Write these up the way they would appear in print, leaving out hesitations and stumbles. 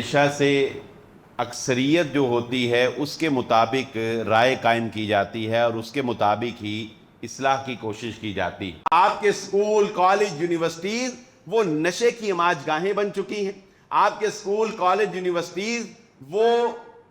ہمیشہ سے اکثریت جو ہوتی ہے اس کے مطابق رائے قائم کی جاتی ہے اور اس کے مطابق ہی اصلاح کی کوشش کی جاتی ہے۔ آپ کے اسکول، کالج، یونیورسٹیز وہ نشے کی اماج گاہیں بن چکی ہیں۔ آپ کے اسکول، کالج، یونیورسٹیز وہ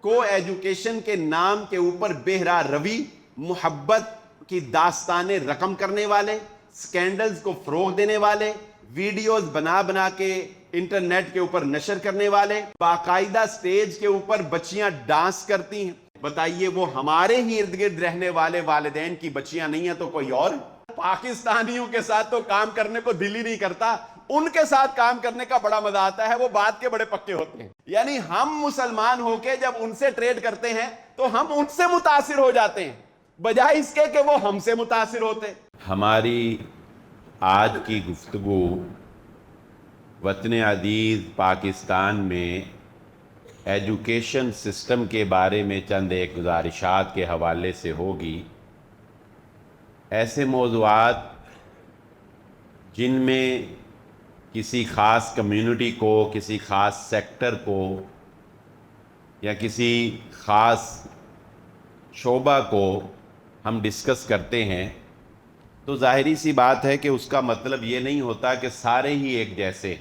کو ایجوکیشن کے نام کے اوپر بے راہ روی، محبت کی داستانیں رقم کرنے والے، سکینڈلز کو فروغ دینے والے، ویڈیوز بنا بنا کے انٹرنیٹ کے اوپر نشر کرنے والے، باقاعدہ سٹیج کے اوپر بچیاں ڈانس کرتی ہیں۔ بتائیے وہ ہمارے ہی ارد گرد رہنے والے والدین کی بچیاں نہیں ہیں تو کوئی اور؟ پاکستانیوں کے ساتھ تو کام کرنے کو دل ہی نہیں کرتا، ان کے ساتھ کام کرنے کا بڑا مزہ آتا ہے، وہ بات کے بڑے پکے ہوتے ہیں۔ یعنی ہم مسلمان ہو کے جب ان سے ٹریڈ کرتے ہیں تو ہم ان سے متاثر ہو جاتے ہیں بجائے اس کے کہ وہ ہم سے متاثر ہوتے۔ ہماری آج کی گفتگو وطن عزیز پاکستان میں ایجوکیشن سسٹم کے بارے میں چند ایک گزارشات کے حوالے سے ہوگی۔ ایسے موضوعات جن میں کسی خاص کمیونٹی کو، کسی خاص سیکٹر کو یا کسی خاص شعبہ کو ہم ڈسکس کرتے ہیں تو ظاہری سی بات ہے کہ اس کا مطلب یہ نہیں ہوتا کہ سارے ہی ایک جیسے۔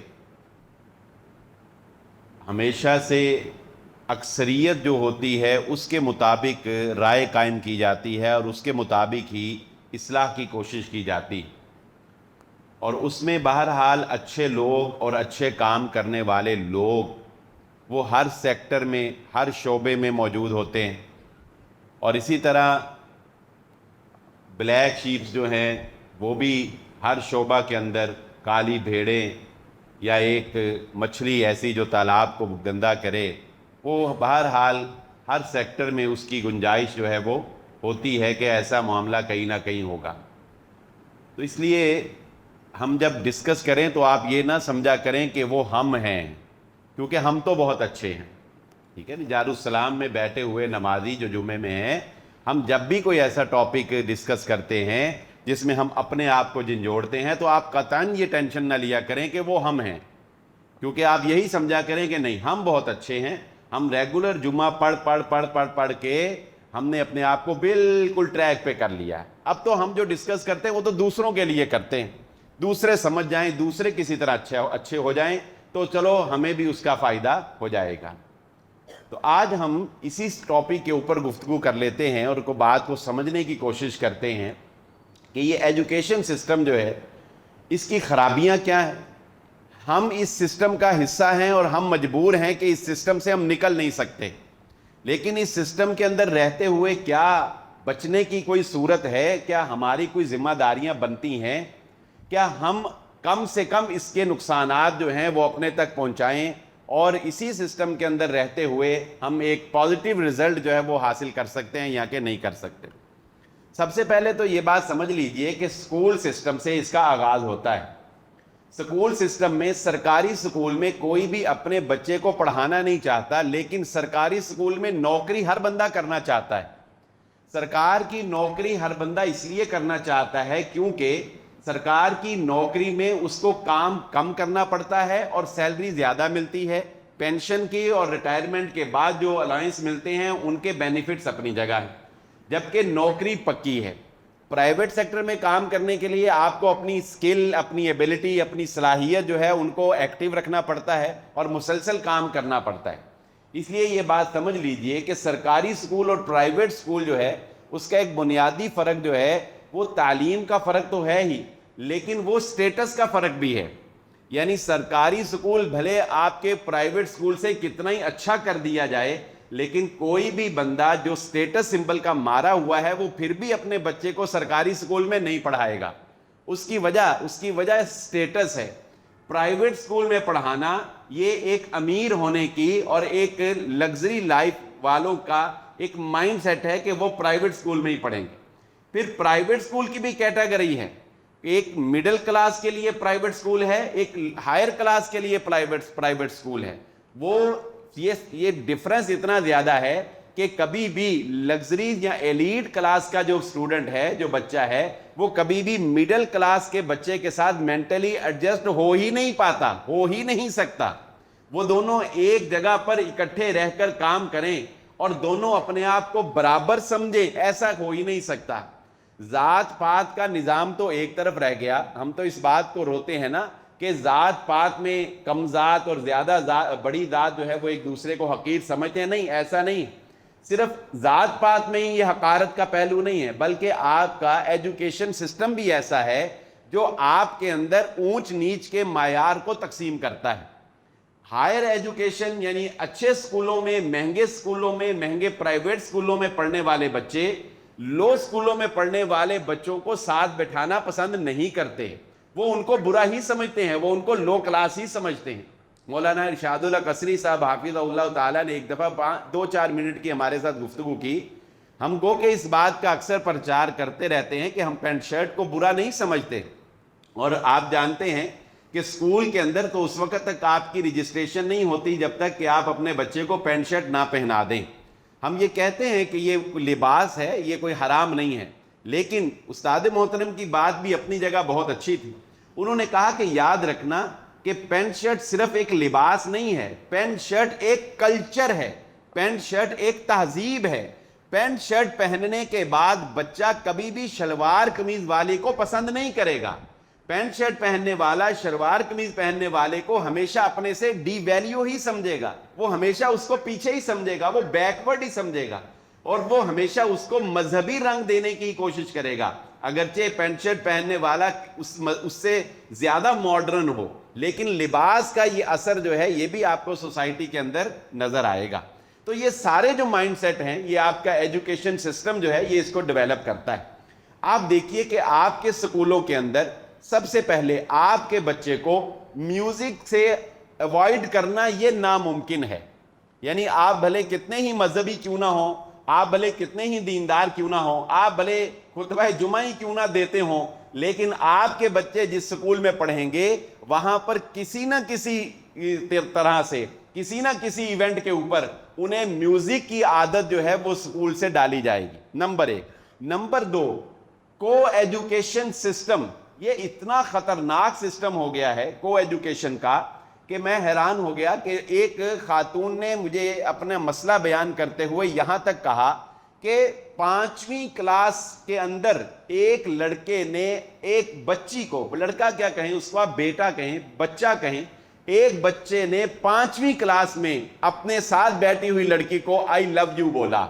ہمیشہ سے اکثریت جو ہوتی ہے اس کے مطابق رائے قائم کی جاتی ہے اور اس کے مطابق ہی اصلاح کی کوشش کی جاتی، اور اس میں بہرحال اچھے لوگ اور اچھے کام کرنے والے لوگ وہ ہر سیکٹر میں، ہر شعبے میں موجود ہوتے ہیں، اور اسی طرح بلیک شیپس جو ہیں وہ بھی ہر شعبہ کے اندر، کالی بھیڑیں یا ایک مچھلی ایسی جو تالاب کو گندا کرے، وہ بہرحال ہر سیکٹر میں اس کی گنجائش جو ہے وہ ہوتی ہے کہ ایسا معاملہ کہیں نہ کہیں ہوگا۔ تو اس لیے ہم جب ڈسکس کریں تو آپ یہ نہ سمجھا کریں کہ وہ ہم ہیں، کیونکہ ہم تو بہت اچھے ہیں، ٹھیک ہے نا۔ دارالسلام میں بیٹھے ہوئے نمازی جو جمعے میں ہیں، ہم جب بھی کوئی ایسا ٹاپک ڈسکس کرتے ہیں جس میں ہم اپنے آپ کو جھنجھوڑتے ہیں تو آپ قطعاً یہ ٹینشن نہ لیا کریں کہ وہ ہم ہیں، کیونکہ آپ یہی سمجھا کریں کہ نہیں، ہم بہت اچھے ہیں، ہم ریگولر جمعہ پڑھ کے ہم نے اپنے آپ کو بالکل ٹریک پہ کر لیا ہے۔ اب تو ہم جو ڈسکس کرتے ہیں وہ تو دوسروں کے لیے کرتے ہیں، دوسرے سمجھ جائیں، دوسرے کسی طرح اچھے ہو جائیں تو چلو ہمیں بھی اس کا فائدہ ہو جائے گا۔ تو آج ہم اسی ٹاپک کے اوپر گفتگو کر لیتے ہیں اور بات کو سمجھنے کی کوشش کرتے ہیں کہ یہ ایجوکیشن سسٹم جو ہے اس کی خرابیاں کیا ہیں۔ ہم اس سسٹم کا حصہ ہیں اور ہم مجبور ہیں کہ اس سسٹم سے ہم نکل نہیں سکتے، لیکن اس سسٹم کے اندر رہتے ہوئے کیا بچنے کی کوئی صورت ہے؟ کیا ہماری کوئی ذمہ داریاں بنتی ہیں؟ کیا ہم کم سے کم اس کے نقصانات جو ہیں وہ اپنے تک پہنچائیں اور اسی سسٹم کے اندر رہتے ہوئے ہم ایک پازیٹیو رزلٹ جو ہے وہ حاصل کر سکتے ہیں یا کہ نہیں کر سکتے؟ سب سے پہلے تو یہ بات سمجھ لیجئے کہ سکول سسٹم سے اس کا آغاز ہوتا ہے۔ سکول سسٹم میں، سرکاری سکول میں کوئی بھی اپنے بچے کو پڑھانا نہیں چاہتا، لیکن سرکاری سکول میں نوکری ہر بندہ کرنا چاہتا ہے۔ سرکار کی نوکری ہر بندہ اس لیے کرنا چاہتا ہے کیونکہ سرکار کی نوکری میں اس کو کام کم کرنا پڑتا ہے اور سیلری زیادہ ملتی ہے، پینشن کی اور ریٹائرمنٹ کے بعد جو الائنس ملتے ہیں ان کے بینیفٹس اپنی جگہ ہیں، جبکہ نوکری پکی ہے۔ پرائیویٹ سیکٹر میں کام کرنے کے لیے آپ کو اپنی سکل، اپنی ایبلٹی، اپنی صلاحیت جو ہے ان کو ایکٹیو رکھنا پڑتا ہے اور مسلسل کام کرنا پڑتا ہے۔ اس لیے یہ بات سمجھ لیجئے کہ سرکاری سکول اور پرائیویٹ سکول جو ہے اس کا ایک بنیادی فرق جو ہے وہ تعلیم کا فرق تو ہے ہی، لیکن وہ سٹیٹس کا فرق بھی ہے۔ یعنی سرکاری سکول بھلے آپ کے پرائیویٹ سکول سے کتنا ہی اچھا کر دیا جائے، لیکن کوئی بھی بندہ جو سٹیٹس سمبل کا مارا ہوا ہے وہ پھر بھی اپنے بچے کو سرکاری سکول میں نہیں پڑھائے گا۔ اس کی وجہ سٹیٹس ہے۔ پرائیویٹ سکول میں پڑھانا یہ ایک امیر ہونے کی اور ایک لگژری لائف والوں کا ایک مائنڈ سیٹ ہے کہ وہ پرائیویٹ سکول میں ہی پڑھیں گے۔ پھر پرائیویٹ سکول کی بھی کیٹیگری ہے، ایک مڈل کلاس کے لیے پرائیویٹ سکول ہے، ایک ہائر کلاس کے لیے پرائیویٹ سکول ہے۔ وہ یہ ڈیفرنس اتنا زیادہ ہے کہ کبھی بھی لگژری یا ایلیٹ کلاس کا جو اسٹوڈنٹ ہے، جو بچہ ہے، وہ کبھی بھی مڈل کلاس کے بچے کے ساتھ مینٹلی ایڈجسٹ ہو ہی نہیں پاتا، ہو ہی نہیں سکتا۔ وہ دونوں ایک جگہ پر اکٹھے رہ کر کام کریں اور دونوں اپنے آپ کو برابر سمجھیں، ایسا ہو ہی نہیں سکتا۔ ذات پات کا نظام تو ایک طرف رہ گیا، ہم تو اس بات کو روتے ہیں نا کہ ذات پات میں کم ذات اور زیادہ بڑی ذات جو ہے وہ ایک دوسرے کو حقیر سمجھتے ہیں۔ نہیں، ایسا نہیں، صرف ذات پات میں ہی یہ حقارت کا پہلو نہیں ہے، بلکہ آپ کا ایجوکیشن سسٹم بھی ایسا ہے جو آپ کے اندر اونچ نیچ کے معیار کو تقسیم کرتا ہے۔ ہائر ایجوکیشن یعنی اچھے سکولوں میں، مہنگے سکولوں میں، مہنگے پرائیویٹ سکولوں میں پڑھنے والے بچے لو سکولوں میں پڑھنے والے بچوں کو ساتھ بٹھانا پسند نہیں کرتے، وہ ان کو برا ہی سمجھتے ہیں، وہ ان کو لو کلاس ہی سمجھتے ہیں۔ مولانا ارشاد اللہ قصری صاحب حافظ اللہ تعالیٰ نے ایک دفعہ 2-4 منٹ کی ہمارے ساتھ گفتگو کی۔ ہم گو کہ اس بات کا اکثر پرچار کرتے رہتے ہیں کہ ہم پینٹ شرٹ کو برا نہیں سمجھتے، اور آپ جانتے ہیں کہ اسکول کے اندر تو اس وقت تک آپ کی رجسٹریشن نہیں ہوتی جب تک کہ آپ اپنے بچے کو پینٹ شرٹ نہ پہنا دیں۔ ہم یہ کہتے ہیں کہ یہ لباس ہے، یہ کوئی حرام نہیں ہے، لیکن استاد محترم کی بات بھی اپنی جگہ بہت اچھی تھی۔ انہوں نے کہا کہ یاد رکھنا کہ پینٹ شرٹ صرف ایک لباس نہیں ہے، پینٹ شرٹ ایک کلچر ہے، پینٹ شرٹ ایک تہذیب ہے۔ پینٹ شرٹ پہننے کے بعد بچہ کبھی بھی شلوار قمیض والے کو پسند نہیں کرے گا۔ پینٹ شرٹ پہننے والا شلوار قمیض پہننے والے کو ہمیشہ اپنے سے ڈی ویلیو ہی سمجھے گا، وہ ہمیشہ اس کو پیچھے ہی سمجھے گا، وہ بیکورڈ ہی سمجھے گا، اور وہ ہمیشہ اس کو مذہبی رنگ دینے کی کوشش کرے گا۔ اگرچہ پینٹ شرٹ پہننے والا اس سے زیادہ ماڈرن ہو، لیکن لباس کا یہ اثر جو ہے یہ بھی آپ کو سوسائٹی کے اندر نظر آئے گا۔ تو یہ سارے جو مائنڈ سیٹ ہیں، یہ آپ کا ایجوکیشن سسٹم جو ہے یہ اس کو ڈیولپ کرتا ہے۔ آپ دیکھیے کہ آپ کے سکولوں کے اندر سب سے پہلے آپ کے بچے کو میوزک سے ایوائڈ کرنا یہ ناممکن ہے۔ یعنی آپ بھلے کتنے ہی مذہبی کیوں نہ ہوں، آپ بھلے کتنے ہی دیندار کیوں نہ ہوں، آپ بھلے خطبہ جمعہ ہی کیوں نہ دیتے ہوں، لیکن آپ کے بچے جس سکول میں پڑھیں گے وہاں پر کسی نہ کسی طرح سے، کسی نہ کسی ایونٹ کے اوپر انہیں میوزک کی عادت جو ہے وہ سکول سے ڈالی جائے گی، نمبر 1۔ نمبر 2، کو ایجوکیشن سسٹم یہ اتنا خطرناک سسٹم ہو گیا ہے کو ایجوکیشن کا کہ میں حیران ہو گیا کہ ایک خاتون نے مجھے اپنا مسئلہ بیان کرتے ہوئے یہاں تک کہا کہ 5ویں کلاس کے اندر ایک لڑکے نے ایک بچی کو، لڑکا کیا کہیں اس کو، آپ بیٹا کہیں، بچہ کہیں، ایک بچے نے 5ویں کلاس میں اپنے ساتھ بیٹھی ہوئی لڑکی کو آئی لو یو بولا۔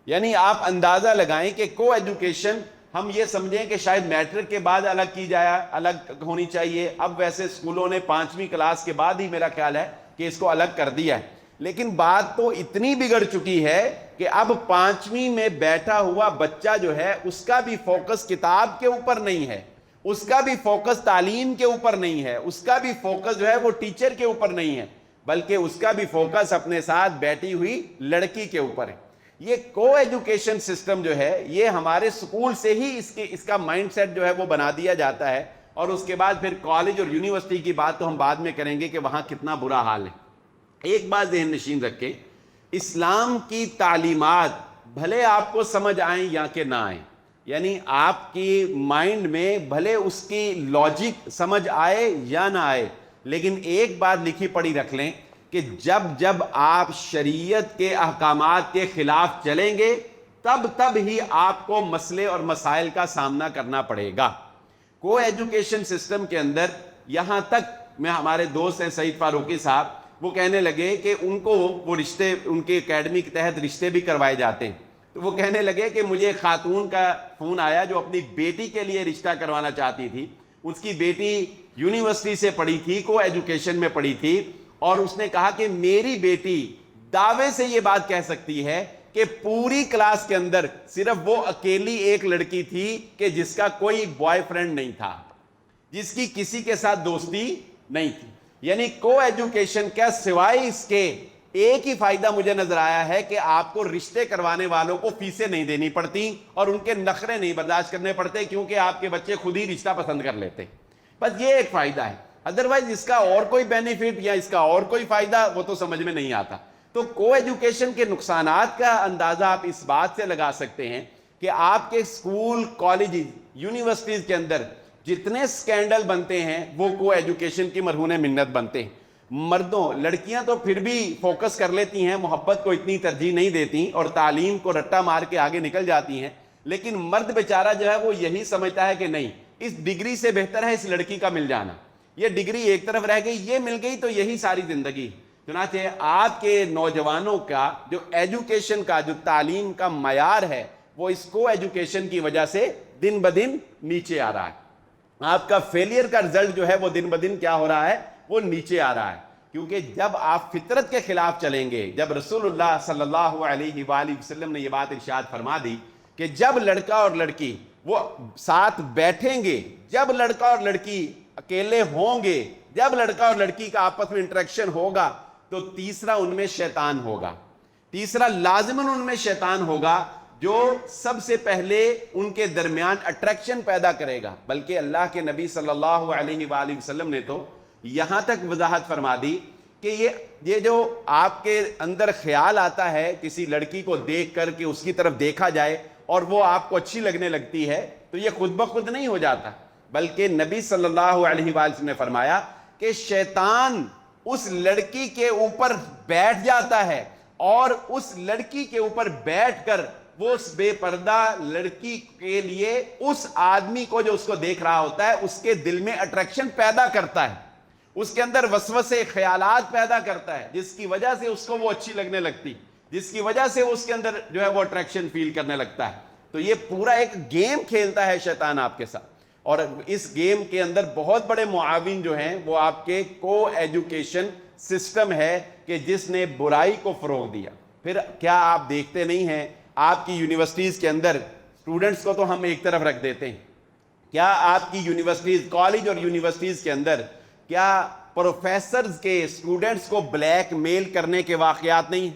یعنی آپ اندازہ لگائیں کہ کو ایجوکیشن ہم یہ سمجھیں کہ شاید میٹرک کے بعد الگ کی جائے، الگ ہونی چاہیے، اب ویسے سکولوں نے 5ویں کلاس کے بعد ہی میرا خیال ہے کہ اس کو الگ کر دیا ہے، لیکن بات تو اتنی بگڑ چکی ہے کہ اب 5ویں میں بیٹھا ہوا بچہ جو ہے اس کا بھی فوکس کتاب کے اوپر نہیں ہے، اس کا بھی فوکس تعلیم کے اوپر نہیں ہے، اس کا بھی فوکس جو ہے وہ ٹیچر کے اوپر نہیں ہے، بلکہ اس کا بھی فوکس اپنے ساتھ بیٹھی ہوئی لڑکی کے اوپر ہے۔ یہ کو ایجوکیشن سسٹم جو ہے یہ ہمارے سکول سے ہی اس کا مائنڈ سیٹ جو ہے وہ بنا دیا جاتا ہے، اور اس کے بعد پھر کالج اور یونیورسٹی کی بات تو ہم بعد میں کریں گے کہ وہاں کتنا برا حال ہے۔ ایک بات ذہن نشین رکھیں، اسلام کی تعلیمات بھلے آپ کو سمجھ آئیں یا کہ نہ آئیں، یعنی آپ کی مائنڈ میں بھلے اس کی لاجک سمجھ آئے یا نہ آئے، لیکن ایک بات لکھی پڑھی رکھ لیں کہ جب آپ شریعت کے احکامات کے خلاف چلیں گے تب ہی آپ کو مسئلے اور مسائل کا سامنا کرنا پڑے گا۔ کو ایجوکیشن سسٹم کے اندر یہاں تک میں ہمارے دوست ہیں سعید فاروقی صاحب، وہ کہنے لگے کہ ان کو وہ رشتے ان کے اکیڈمی کے تحت رشتے بھی کروائے جاتے ہیں، تو وہ کہنے لگے کہ مجھے ایک خاتون کا فون آیا جو اپنی بیٹی کے لیے رشتہ کروانا چاہتی تھی، اس کی بیٹی یونیورسٹی سے پڑھی تھی، کو ایجوکیشن میں پڑھی تھی، اور اس نے کہا کہ میری بیٹی دعوے سے یہ بات کہہ سکتی ہے کہ پوری کلاس کے اندر صرف وہ اکیلی ایک لڑکی تھی کہ جس کا کوئی بوائے فرینڈ نہیں تھا، جس کی کسی کے ساتھ دوستی نہیں تھی۔ یعنی کو ایجوکیشن کا سوائے اس کے ایک ہی فائدہ مجھے نظر آیا ہے کہ آپ کو رشتے کروانے والوں کو فیسیں نہیں دینی پڑتی اور ان کے نخرے نہیں برداشت کرنے پڑتے، کیونکہ آپ کے بچے خود ہی رشتہ پسند کر لیتے، بس یہ ایک فائدہ ہے۔ ادروائز اس کا اور کوئی بینیفٹ یا اس کا اور کوئی فائدہ وہ تو سمجھ میں نہیں آتا۔ تو کو ایجوکیشن کے نقصانات کا اندازہ آپ اس بات سے لگا سکتے ہیں کہ آپ کے اسکول، کالجز، یونیورسٹیز کے اندر جتنے سکینڈل بنتے ہیں وہ کو ایجوکیشن کی مرہون منت بنتے ہیں۔ مردوں لڑکیاں تو پھر بھی فوکس کر لیتی ہیں, محبت کو اتنی ترجیح نہیں دیتی اور تعلیم کو رٹا مار کے آگے نکل جاتی ہیں, لیکن مرد بیچارہ جو ہے وہ یہی سمجھتا ہے کہ نہیں, اس ڈگری سے بہتر ہے اس لڑکی کا مل جانا, یہ ڈگری ایک طرف رہ گئی, یہ مل گئی تو یہی ساری زندگی. چنانچہ آپ کے نوجوانوں کا جو ایجوکیشن کا, جو تعلیم کا معیار ہے, وہ اس کو ایجوکیشن کی وجہ سے دن بدن نیچے آ رہا ہے. آپ کا فیلئر کا رزلٹ جو ہے وہ دن بدن کیا ہو رہا ہے, وہ نیچے آ رہا ہے. کیونکہ جب آپ فطرت کے خلاف چلیں گے, جب رسول اللہ صلی اللہ علیہ وآلہ وسلم نے یہ بات ارشاد فرما دی کہ جب لڑکا اور لڑکی وہ ساتھ بیٹھیں گے, جب لڑکا اور لڑکی اکیلے ہوں گے, جب لڑکا اور لڑکی کا آپس میں انٹریکشن ہوگا, تو تیسرا ان میں شیطان ہوگا, تیسرا لازماً ان میں شیطان ہوگا جو سب سے پہلے ان کے درمیان اٹریکشن پیدا کرے گا. بلکہ اللہ کے نبی صلی اللہ علیہ وآلہ وسلم نے تو یہاں تک وضاحت فرما دی کہ یہ جو آپ کے اندر خیال آتا ہے کسی لڑکی کو دیکھ کر کے اس کی طرف دیکھا جائے اور وہ آپ کو اچھی لگنے لگتی ہے, تو یہ خود بخود نہیں ہو جاتا, بلکہ نبی صلی اللہ علیہ وآلہ وسلم نے فرمایا کہ شیطان اس لڑکی کے اوپر بیٹھ جاتا ہے اور اس لڑکی کے اوپر بیٹھ کر وہ اس بے پردہ لڑکی کے لیے اس آدمی کو جو اس کو دیکھ رہا ہوتا ہے اس کے دل میں اٹریکشن پیدا کرتا ہے, اس کے اندر وسوسے خیالات پیدا کرتا ہے, جس کی وجہ سے اس کو وہ اچھی لگنے لگتی, جس کی وجہ سے اس کے اندر جو ہے وہ اٹریکشن فیل کرنے لگتا ہے. تو یہ پورا ایک گیم کھیلتا ہے شیطان آپ کے ساتھ, اور اس گیم کے اندر بہت بڑے معاون جو ہیں وہ آپ کے کو ایجوکیشن سسٹم ہے کہ جس نے برائی کو فروغ دیا. پھر کیا آپ دیکھتے نہیں ہیں آپ کی یونیورسٹیز کے اندر اسٹوڈنٹس کو تو ہم ایک طرف رکھ دیتے ہیں, کیا آپ کی یونیورسٹیز, کالج اور یونیورسٹیز کے اندر کیا پروفیسرز کے اسٹوڈنٹس کو بلیک میل کرنے کے واقعات نہیں,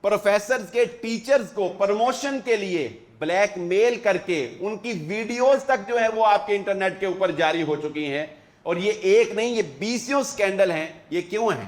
پروفیسرز کے ٹیچرز کو پروموشن کے لیے بلیک میل کر کے ان کی ویڈیوز تک جو ہے وہ آپ کے انٹرنیٹ کے اوپر جاری ہو چکی ہیں, اور یہ ایک نہیں یہ 20 سکینڈل ہیں. یہ کیوں ہیں؟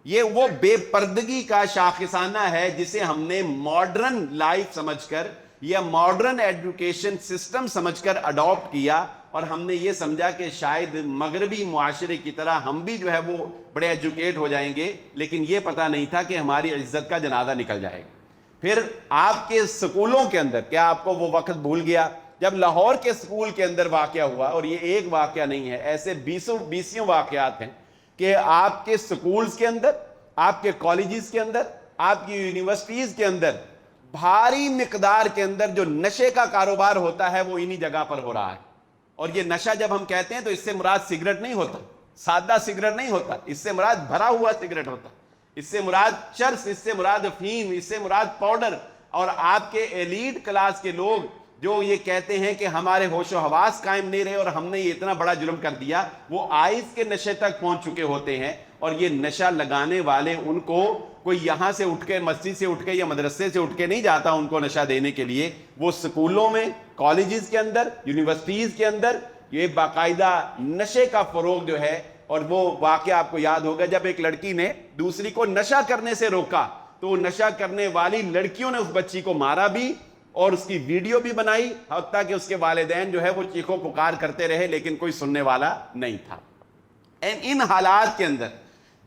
یہ وہ بے پردگی کا شاخصانہ ہے جسے ہم نے ماڈرن لائف سمجھ کر یا ماڈرن ایجوکیشن سسٹم سمجھ کر اڈاپٹ کیا, اور ہم نے یہ سمجھا کہ شاید مغربی معاشرے کی طرح ہم بھی جو ہے وہ بڑے ایجوکیٹ ہو جائیں گے, لیکن یہ پتہ نہیں تھا کہ ہماری عزت کا جنازہ نکل جائے گا. پھر آپ کے سکولوں کے اندر کیا آپ کو وہ وقت بھول گیا جب لاہور کے سکول کے اندر واقعہ ہوا, اور یہ ایک واقعہ نہیں ہے, ایسے 20 واقعات ہیں کہ آپ کے سکولز کے اندر, آپ کے کالجز کے اندر, آپ کی یونیورسٹیز کے اندر بھاری مقدار کے اندر جو نشے کا کاروبار ہوتا ہے وہ انہی جگہ پر ہو رہا ہے. اور یہ نشہ جب ہم کہتے ہیں تو اس سے مراد سگریٹ نہیں ہوتا, سادہ سگریٹ نہیں ہوتا, اس سے مراد بھرا ہوا سگریٹ ہوتا, اس سے مراد چرس, اس سے مراد افیم, اس سے مراد پاؤڈر. اور آپ کے ایلیٹ کلاس کے لوگ جو یہ کہتے ہیں کہ ہمارے ہوش و حواس قائم نہیں رہے اور ہم نے یہ اتنا بڑا جرم کر دیا, وہ آئس کے نشے تک پہنچ چکے ہوتے ہیں. اور یہ نشہ لگانے والے ان کو کوئی یہاں سے اٹھ کے, مسجد سے اٹھ کے یا مدرسے سے اٹھ کے نہیں جاتا ان کو نشہ دینے کے لیے, وہ سکولوں میں, کالجز کے اندر, یونیورسٹیز کے اندر یہ باقاعدہ نشے کا فروغ جو ہے. اور وہ واقعہ آپ کو یاد ہوگا جب ایک لڑکی نے دوسری کو نشہ کرنے سے روکا تو وہ نشہ کرنے والی لڑکیوں نے اس بچی کو مارا بھی اور اس کی ویڈیو بھی بنائی, حتیٰ کہ اس کے والدین جو ہے وہ چیخو پکار کرتے رہے لیکن کوئی سننے والا نہیں تھا. ان حالات کے اندر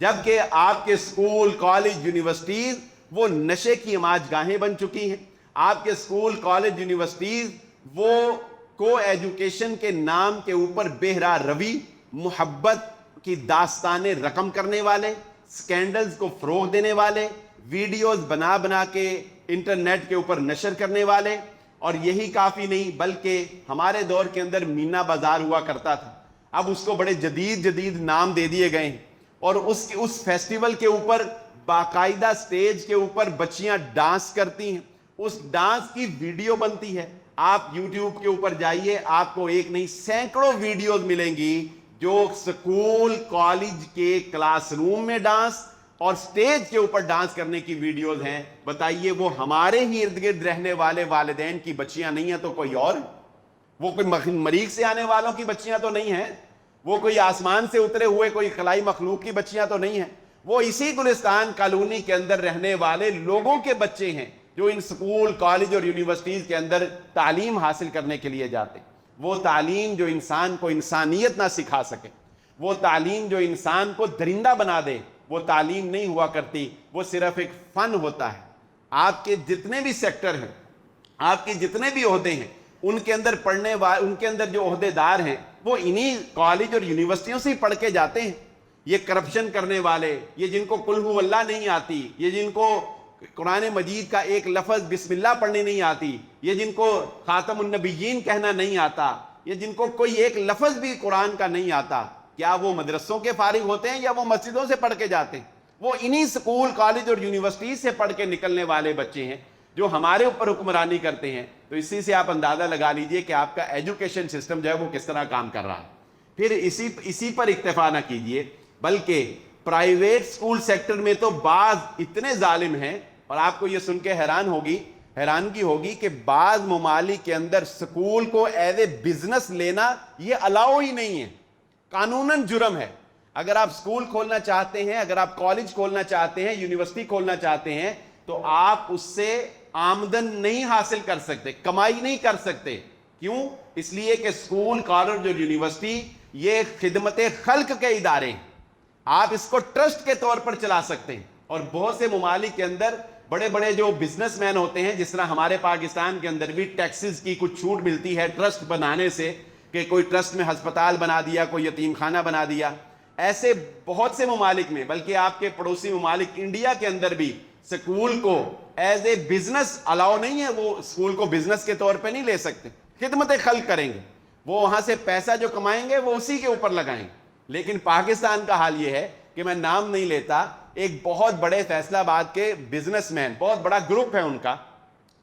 جبکہ آپ کے سکول, کالج, یونیورسٹیز وہ نشے کی آماج گاہیں بن چکی ہیں, آپ کے سکول, کالج, یونیورسٹیز وہ کو ایجوکیشن کے نام کے اوپر بے راہ روی, محبت کی داستانیں رقم کرنے والے, سکینڈلز کو فروغ دینے والے, ویڈیوز بنا بنا کے انٹرنیٹ کے اوپر نشر کرنے والے. اور یہی کافی نہیں بلکہ ہمارے دور کے اندر مینا بازار ہوا کرتا تھا, اب اس کو بڑے جدید نام دے دیے گئے ہیں, اور اس فیسٹیول کے اوپر باقاعدہ سٹیج کے اوپر بچیاں ڈانس کرتی ہیں, اس ڈانس کی ویڈیو بنتی ہے. آپ یوٹیوب کے اوپر جائیے, آپ کو ایک نہیں سینکڑوں ویڈیوز ملیں گی جو سکول, کالج کے کلاس روم میں ڈانس اور سٹیج کے اوپر ڈانس کرنے کی ویڈیوز ہیں. بتائیے وہ ہمارے ہی ارد گرد رہنے والے والدین کی بچیاں نہیں ہیں تو کوئی اور؟ وہ کوئی مریخ سے آنے والوں کی بچیاں تو نہیں ہیں, وہ کوئی آسمان سے اترے ہوئے کوئی خلائی مخلوق کی بچیاں تو نہیں ہیں, وہ اسی گلستان کالونی کے اندر رہنے والے لوگوں کے بچے ہیں جو ان سکول, کالج اور یونیورسٹیز کے اندر تعلیم حاصل کرنے کے لیے جاتے ہیں. وہ تعلیم جو انسان کو انسانیت نہ سکھا سکے, وہ تعلیم جو انسان کو درندہ بنا دے وہ تعلیم نہیں ہوا کرتی، وہ صرف ایک فن ہوتا ہے۔ آپ کے جتنے بھی سیکٹر ہیں، آپ کے جتنے بھی عہدے ہیں، ان کے اندر پڑھنے والے، ان کے اندر جو عہدے دار ہیں وہ انہی کالج اور یونیورسٹیوں سے ہی پڑھ کے جاتے ہیں۔ یہ کرپشن کرنے والے، یہ جن کو قل ہو اللہ نہیں آتی، یہ جن کو قرآن مجید کا ایک لفظ بسم اللہ پڑھنے نہیں آتی، یہ جن کو خاتم النبیین کہنا نہیں آتا، یہ جن کو کوئی ایک لفظ بھی قرآن کا نہیں آتا، کیا وہ مدرسوں کے فارغ ہوتے ہیں یا وہ مسجدوں سے پڑھ کے جاتے ہیں؟ وہ انہی سکول، کالج اور یونیورسٹی سے پڑھ کے نکلنے والے بچے ہیں جو ہمارے اوپر حکمرانی کرتے ہیں۔ تو اسی سے آپ اندازہ لگا لیجئے کہ آپ کا ایجوکیشن سسٹم جو ہے وہ کس طرح کام کر رہا ہے۔ پھر اسی پر اکتفا نہ کیجئے، بلکہ پرائیویٹ سکول سیکٹر میں تو بعض اتنے ظالم ہیں، اور آپ کو یہ سن کے حیرانگی ہوگی کہ بعض ممالک کے اندر سکول کو ایز اے بزنس لینا یہ الاؤ ہی نہیں ہے، قانوناً جرم ہے۔ اگر آپ سکول کھولنا چاہتے ہیں، اگر آپ کالج کھولنا چاہتے ہیں، یونیورسٹی کھولنا چاہتے ہیں، تو آپ اس سے آمدن نہیں حاصل کر سکتے، کمائی نہیں کر سکتے۔ کیوں؟ اس لیے کہ سکول، کالج اور یونیورسٹی یہ خدمت خلق کے ادارے ہیں، آپ اس کو ٹرسٹ کے طور پر چلا سکتے ہیں۔ اور بہت سے ممالک کے اندر بڑے بڑے جو بزنس مین ہوتے ہیں، جس طرح ہمارے پاکستان کے اندر بھی ٹیکسز کی کچھ چھوٹ ملتی ہے ٹرسٹ بنانے سے، کہ کوئی ٹرسٹ میں ہسپتال بنا دیا، کوئی یتیم خانہ بنا دیا، ایسے بہت سے ممالک میں، بلکہ آپ کے پڑوسی ممالک انڈیا کے اندر بھی سکول کو ایز اے بزنس الاؤ نہیں ہے۔ وہ سکول کو بزنس کے طور پہ نہیں لے سکتے، خدمت خلق کریں گے، وہ وہاں سے پیسہ جو کمائیں گے وہ اسی کے اوپر لگائیں گے۔ لیکن پاکستان کا حال یہ ہے کہ میں نام نہیں لیتا، ایک بہت بڑے فیصلہ آباد کے بزنس مین، بہت بڑا گروپ ہے ان کا،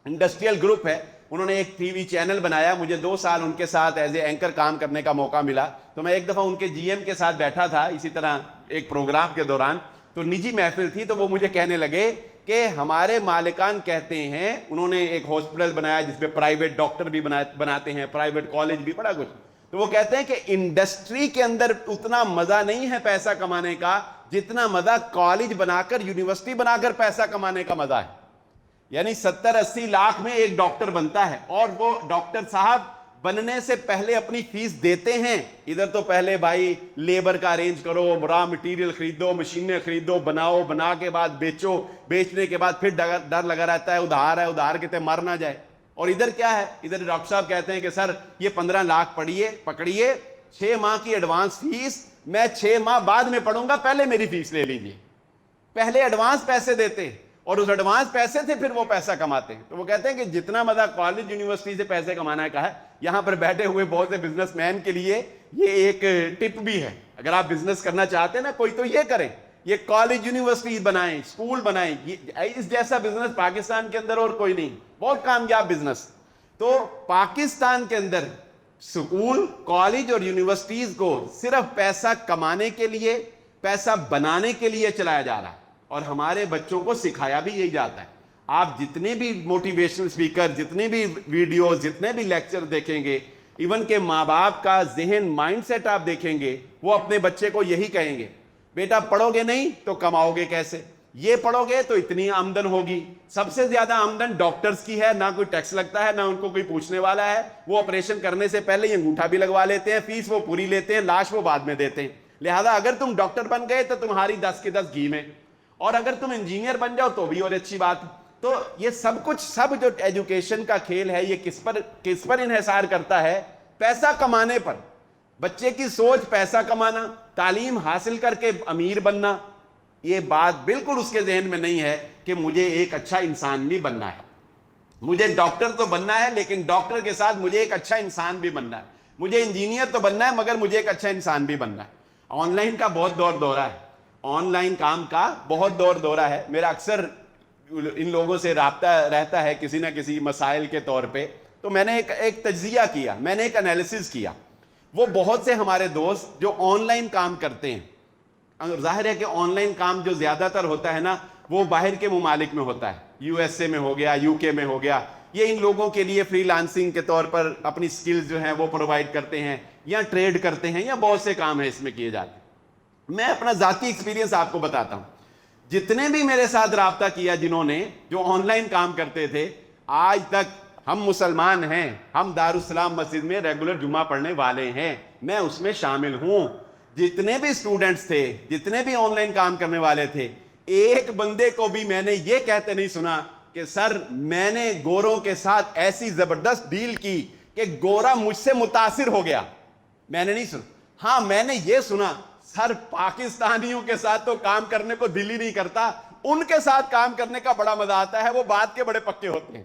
انڈسٹریل گروپ ہے، انہوں نے ایک ٹی وی چینل بنایا۔ مجھے 2 سال ان کے ساتھ ایز اے اینکر کام کرنے کا موقع ملا۔ تو میں ایک دفعہ ان کے جی ایم کے ساتھ بیٹھا تھا اسی طرح ایک پروگرام کے دوران، تو نجی محفل تھی، تو وہ مجھے کہنے لگے کہ ہمارے مالکان کہتے ہیں، انہوں نے ایک ہاسپٹل بنایا جس میں پرائیویٹ ڈاکٹر بھی بناتے ہیں، پرائیویٹ کالج بھی، بڑا کچھ، تو وہ کہتے ہیں کہ انڈسٹری کے اندر اتنا مزہ نہیں ہے پیسہ کمانے کا جتنا مزہ کالج بنا کر، یونیورسٹی بنا کر پیسہ کمانے کا مزہ ہے۔ یعنی 70-80 لاکھ میں ایک ڈاکٹر بنتا ہے، اور وہ ڈاکٹر صاحب بننے سے پہلے اپنی فیس دیتے ہیں۔ ادھر تو پہلے بھائی لیبر کا ارینج کرو، را مٹیریل خریدو، مشینیں خریدو، بناؤ، بنا کے بعد بیچو، بیچنے کے بعد پھر ڈر لگا رہتا ہے ادھار کہتے مر نہ جائے۔ اور ادھر کیا ہے؟ ادھر ڈاکٹر صاحب کہتے ہیں کہ سر یہ 15 لاکھ پکڑیے، 6 ماہ کی ایڈوانس فیس، میں 6 ماہ بعد میں پڑھوں گا، پہلے میری فیس لے لیجیے۔ پہلے ایڈوانس پیسے دیتے اور اس ایڈوانس پیسے سے پھر وہ پیسہ کماتے ہیں۔ تو وہ کہتے ہیں کہ جتنا مزہ کالج یونیورسٹی سے پیسے کمانا کا ہے، یہاں پر بیٹھے ہوئے بہت سے بزنس مین کے لیے یہ ایک ٹپ بھی ہے۔ اگر آپ بزنس کرنا چاہتے ہیں نا کوئی، تو یہ کریں، یہ کالج یونیورسٹی بنائیں، اسکول بنائیں، اس جیسا بزنس پاکستان کے اندر اور کوئی نہیں، بہت کامیاب بزنس۔ تو پاکستان کے اندر اسکول، کالج اور یونیورسٹیز کو صرف پیسہ کمانے کے لیے، پیسہ بنانے کے لیے چلایا جا رہا ہے، اور ہمارے بچوں کو سکھایا بھی یہی جاتا ہے۔ آپ جتنے بھی موٹیویشنل اسپیکر، جتنے بھی ویڈیوز، جتنے بھی لیکچر دیکھیں گے، ایون کہ ماں باپ کا ذہن، مائنڈ سیٹ آپ دیکھیں گے، وہ اپنے بچے کو یہی کہیں گے، بیٹا پڑھو گے نہیں تو کماؤ گے کیسے؟ یہ پڑھو گے تو اتنی آمدن ہوگی۔ سب سے زیادہ آمدن ڈاکٹرز کی ہے، نہ کوئی ٹیکس لگتا ہے، نہ ان کو کوئی پوچھنے والا ہے، وہ آپریشن کرنے سے پہلے یہ انگوٹھا بھی لگوا لیتے ہیں، فیس وہ پوری لیتے ہیں، لاش وہ بعد میں دیتے ہیں۔ لہذا اگر تم ڈاکٹر بن گئے تو تمہاری 10 کی 10 گھی میں، اور اگر تم انجینئر بن جاؤ تو بھی اور اچھی بات۔ تو یہ سب جو ایجوکیشن کا کھیل ہے، یہ کس پر انحصار کرتا ہے؟ پیسہ کمانے پر۔ بچے کی سوچ پیسہ کمانا، تعلیم حاصل کر کے امیر بننا، یہ بات بالکل اس کے ذہن میں نہیں ہے کہ مجھے ایک اچھا انسان بھی بننا ہے، مجھے ڈاکٹر تو بننا ہے لیکن ڈاکٹر کے ساتھ مجھے ایک اچھا انسان بھی بننا ہے، مجھے انجینئر تو بننا ہے مگر مجھے ایک اچھا انسان بھی بننا ہے۔ آن لائن کا بہت دورہ ہے، آن لائن کام کا بہت دورہ ہے۔ میرا اکثر ان لوگوں سے رابطہ رہتا ہے کسی نہ کسی مسائل کے طور پہ، تو میں نے ایک تجزیہ کیا، میں نے ایک انالیسس کیا۔ وہ بہت سے ہمارے دوست جو آن لائن کام کرتے ہیں، ظاہر ہے کہ آن لائن کام جو زیادہ تر ہوتا ہے نا، وہ باہر کے ممالک میں ہوتا ہے، یو ایس اے میں ہو گیا، یو کے میں ہو گیا۔ یہ ان لوگوں کے لیے فری لانسنگ کے طور پر اپنی سکلز جو ہیں وہ پرووائڈ کرتے ہیں، یا ٹریڈ کرتے ہیں، یا بہت سے کام ہیں اس میں کیے جاتے ہیں۔ میں اپنا ذاتی ایکسپیرینس آپ کو بتاتا ہوں۔ جتنے بھی میرے ساتھ رابطہ کیا جنہوں نے، جو آن لائن کام کرتے تھے، آج تک ہم مسلمان ہیں، ہم دارالسلام مسجد میں ریگولر جمعہ پڑھنے والے ہیں، میں اس میں شامل ہوں، جتنے بھی اسٹوڈنٹس تھے، جتنے بھی آن لائن کام کرنے والے تھے، ایک بندے کو بھی میں نے یہ کہتے نہیں سنا کہ سر میں نے گوروں کے ساتھ ایسی زبردست ڈیل کی کہ گورا مجھ سے متاثر ہو گیا. میں نے نہیں سنا. ہاں میں نے یہ سنا سر پاکستانیوں کے ساتھ تو کام کرنے کو دل ہی نہیں کرتا، ان کے ساتھ کام کرنے کا بڑا مزہ آتا ہے، وہ بات کے بڑے پکے ہوتے ہیں.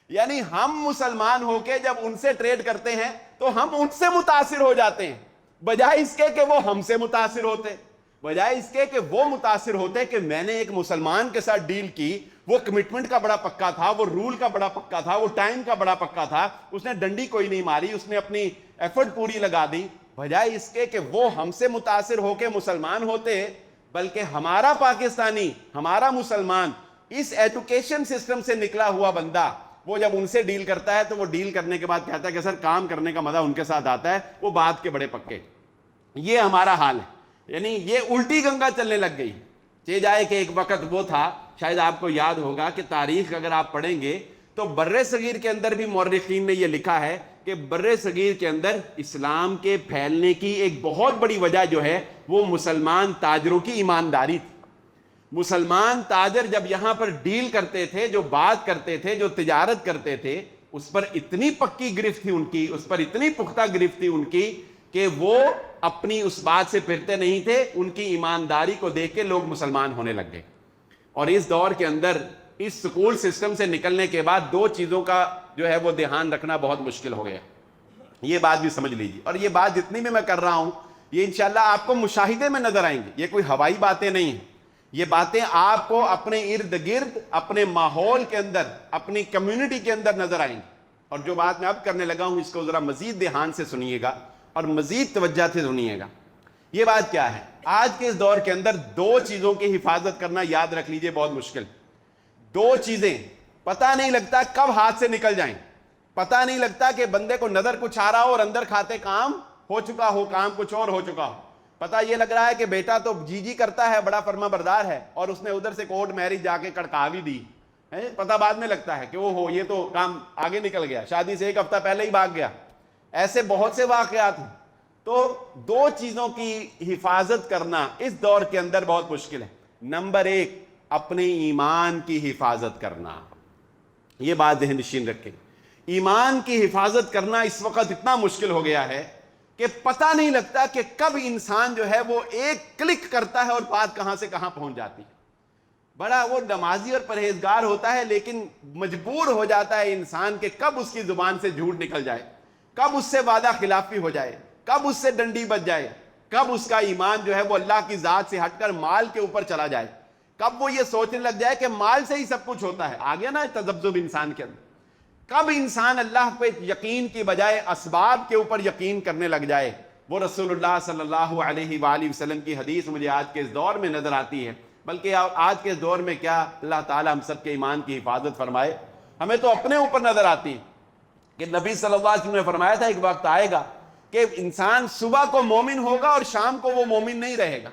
یعنی ہم مسلمان ہو کے جب ان سے ٹریڈ کرتے ہیں تو ہم ان سے متاثر ہو جاتے ہیں، بجائے اس کے کہ وہ ہم سے متاثر ہوتے، بجائے اس کے کہ وہ متاثر ہوتے کہ میں نے ایک مسلمان کے ساتھ ڈیل کی، وہ کمٹمنٹ کا بڑا پکا تھا، وہ رول کا بڑا پکا تھا، وہ ٹائم کا بڑا پکا تھا، اس نے ڈنڈی کوئی نہیں ماری، اس نے اپنی ایفرٹ پوری لگا دی. بجائے اس کے کہ وہ ہم سے متاثر ہو کے مسلمان ہوتے، بلکہ ہمارا پاکستانی، ہمارا مسلمان، اس ایجوکیشن سسٹم سے نکلا ہوا بندہ، وہ جب ان سے ڈیل کرتا ہے تو وہ ڈیل کرنے کے بعد کہتا ہے کہ سر کام کرنے کا مزہ ان کے ساتھ آتا ہے، وہ بات کے بڑے پکے. یہ ہمارا حال ہے. یعنی یہ الٹی گنگا چلنے لگ گئی. چہ جائے کہ ایک وقت وہ تھا، شاید آپ کو یاد ہوگا کہ تاریخ اگر آپ پڑھیں گے تو بر صغیر کے اندر بھی مورخین نے یہ لکھا ہے کہ بر صغیر کے اندر اسلام کے پھیلنے کی ایک بہت بڑی وجہ جو ہے وہ مسلمان تاجروں کی ایمانداری تھی. مسلمان تاجر جب یہاں پر ڈیل کرتے تھے، جو بات کرتے تھے، جو تجارت کرتے تھے، اس پر اتنی پکی گرفت تھی ان کی، اس پر اتنی پختہ گرفت تھی ان کی کہ وہ اپنی اس بات سے پھرتے نہیں تھے. ان کی ایمانداری کو دیکھ کے لوگ مسلمان ہونے لگ گئے. اور اس دور کے اندر اس سکول سسٹم سے نکلنے کے بعد دو چیزوں کا جو ہے وہ دھیان رکھنا بہت مشکل ہو گیا. یہ بات بھی سمجھ لیجیے، اور یہ بات جتنی بھی میں کر رہا ہوں یہ انشاءاللہ آپ کو مشاہدے میں نظر آئیں گی. یہ کوئی ہوائی باتیں نہیں ہیں، یہ باتیں آپ کو اپنے ارد گرد، اپنے ماحول کے اندر، اپنی کمیونٹی کے اندر نظر آئیں گی. اور جو بات میں اب کرنے لگا ہوں اس کو ذرا مزید دھیان سے سنیے گا اور مزید توجہ سے سنیے گا. یہ بات کیا ہے؟ آج کے اس دور کے اندر دو چیزوں کی حفاظت کرنا یاد رکھ لیجئے بہت مشکل. دو چیزیں پتہ نہیں لگتا کب ہاتھ سے نکل جائیں. پتہ نہیں لگتا کہ بندے کو نظر کچھ آ رہا ہو اور اندر کھاتے کام ہو چکا ہو، کام کچھ اور ہو چکا ہو. پتہ یہ لگ رہا ہے کہ بیٹا تو جی کرتا ہے، بڑا فرما بردار ہے، اور اس نے ادھر سے کورٹ میرج جا کے کڑکا بھی دی. پتہ بعد میں لگتا ہے کہ وہ ہو، یہ تو کام آگے نکل گیا، شادی سے ایک ہفتہ پہلے ہی بھاگ گیا. ایسے بہت سے واقعات ہیں. تو دو چیزوں کی حفاظت کرنا اس دور کے اندر بہت مشکل ہے. نمبر ایک، اپنے ایمان کی حفاظت کرنا. یہ بات ذہن نشین رکھیں. ایمان کی حفاظت کرنا اس وقت اتنا مشکل ہو گیا ہے کہ پتہ نہیں لگتا کہ کب انسان جو ہے وہ ایک کلک کرتا ہے اور بات کہاں سے کہاں پہنچ جاتی ہے. بڑا وہ نمازی اور پرہیزگار ہوتا ہے لیکن مجبور ہو جاتا ہے انسان کہ کب اس کی زبان سے جھوٹ نکل جائے، کب اس سے وعدہ خلافی ہو جائے، کب اس سے ڈنڈی بچ جائے، کب اس کا ایمان جو ہے وہ اللہ کی ذات سے ہٹ کر مال کے اوپر چلا جائے، کب وہ یہ سوچنے لگ جائے کہ مال سے ہی سب کچھ ہوتا ہے. آ گیا نا تذبذب انسان کے اندر. کب انسان اللہ پہ یقین کی بجائے اسباب کے اوپر یقین کرنے لگ جائے. وہ رسول اللہ صلی اللہ علیہ وآلہ وسلم کی حدیث مجھے آج کے اس دور میں نظر آتی ہے، بلکہ آج کے اس دور میں کیا اللہ تعالی ہم سب کے ایمان کی حفاظت فرمائے. ہمیں تو اپنے اوپر نظر آتی ہے کہ نبی صلی اللہ علیہ وسلم نے فرمایا تھا ایک وقت آئے گا کہ انسان صبح کو مومن ہوگا اور شام کو وہ مومن نہیں رہے گا،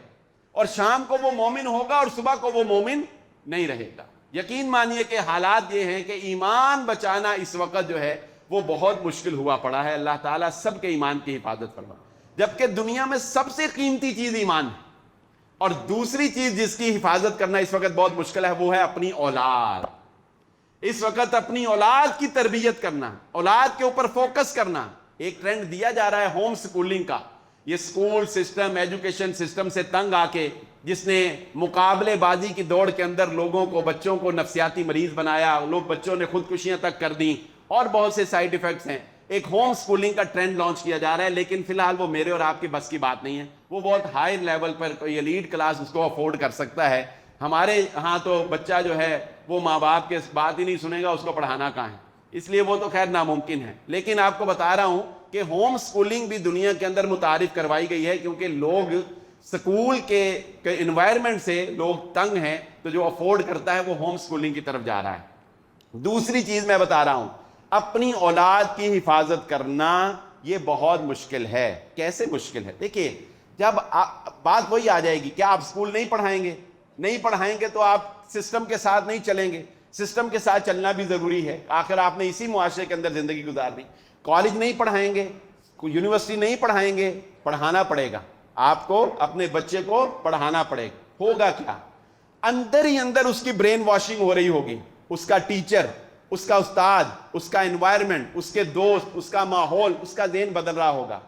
اور شام کو وہ مومن ہوگا اور صبح کو وہ مومن نہیں رہے گا. یقین مانیے کہ حالات یہ ہیں کہ ایمان بچانا اس وقت جو ہے وہ بہت مشکل ہوا پڑا ہے. اللہ تعالیٰ سب کے ایمان کی حفاظت فرمائے. جبکہ دنیا میں سب سے قیمتی چیز ایمان ہے، اور دوسری چیز جس کی حفاظت کرنا اس وقت بہت مشکل ہے وہ ہے اپنی اولاد. اس وقت اپنی اولاد کی تربیت کرنا، اولاد کے اوپر فوکس کرنا. ایک ٹرینڈ دیا جا رہا ہے ہوم سکولنگ کا. یہ سکول سسٹم، ایجوکیشن سسٹم سے تنگ آ کے جس نے مقابلے بازی کی دوڑ کے اندر لوگوں کو، بچوں کو نفسیاتی مریض بنایا، لوگ بچوں نے خودکشیاں تک کر دیں، اور بہت سے سائیڈ ایفیکٹس ہیں. ایک ہوم سکولنگ کا ٹرینڈ لانچ کیا جا رہا ہے، لیکن فی الحال وہ میرے اور آپ کی بس کی بات نہیں ہے. وہ بہت ہائی لیول پر کوئی ایلیٹ کلاس اس کو افورڈ کر سکتا ہے. ہمارے ہاں تو بچہ جو ہے وہ ماں باپ کے بات ہی نہیں سنے گا، اس کو پڑھانا کہاں ہے، اس لیے وہ تو خیر ناممکن ہے. لیکن آپ کو بتا رہا ہوں کہ ہوم سکولنگ بھی دنیا کے اندر متعارف کروائی گئی ہے، کیونکہ لوگ سکول کے انوائرمنٹ سے لوگ تنگ ہیں، تو جو افورڈ کرتا ہے وہ ہوم سکولنگ کی طرف جا رہا ہے. دوسری چیز میں بتا رہا ہوں، اپنی اولاد کی حفاظت کرنا یہ بہت مشکل ہے. کیسے مشکل ہے؟ دیکھیے، جب بات وہی آ جائے گی کہ آپ سکول نہیں پڑھائیں گے، نہیں پڑھائیں گے تو آپ سسٹم کے ساتھ نہیں چلیں گے. سسٹم کے ساتھ چلنا بھی ضروری ہے، آخر آپ نے اسی معاشرے کے اندر زندگی گزارنی. کالج نہیں پڑھائیں گے، یونیورسٹی نہیں پڑھائیں گے، پڑھانا پڑے گا. آپ کو اپنے بچے کو پڑھانا پڑے گا. ہوگا کیا؟ اندر ہی اندر اس کی برین واشنگ ہو رہی ہوگی. اس کا ٹیچر، اس کا استاد، اس کا انوائرمنٹ، اس کے دوست، اس کا ماحول، اس کا ذہن بدل رہا ہوگا.